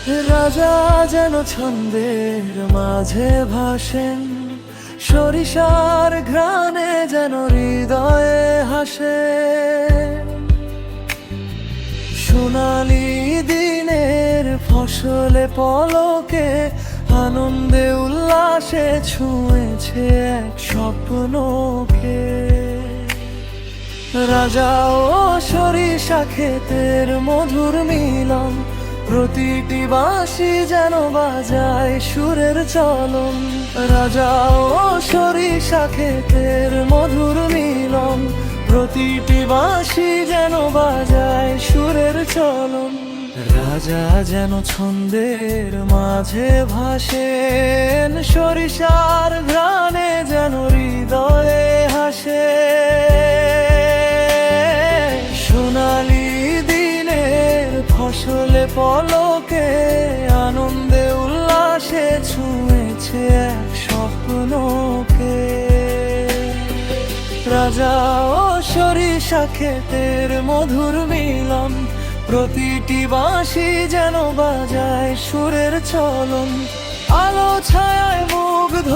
রাজা যেন ছন্দের মাঝে ভাসেন, সরিষার ঘ্রাণে যেন হৃদয়ে হাসে। সোনালি দিনের ফসলে পলকে আনন্দে উল্লাসে ছুঁয়েছে এক স্বপ্নকে। রাজা ও সরিষা ক্ষেতের মধুর মিলন, প্রতিটি বাঁশি যেন বাজায় সুরের চলন। রাজা ও সরিষা ক্ষেতের মধুর মিলন, প্রতিটি বাঁশি যেন বাজায় সুরের চলন। রাজা যেন ছন্দের মাঝে ভাসেন, সরিষার ঘ্রাণে যেন হৃদয়ে হাসে। সোনালি দিনের ফসলে পলকে আনন্দে উল্লাসে ছুঁয়েছে এক স্বপ্নকে। রাজা ও সরিষা ক্ষেতের মধুর মিলন, প্রতিটি বাঁশি যেন বাজায় সুরের চলন। আলো ছায়ায় মুগ্ধ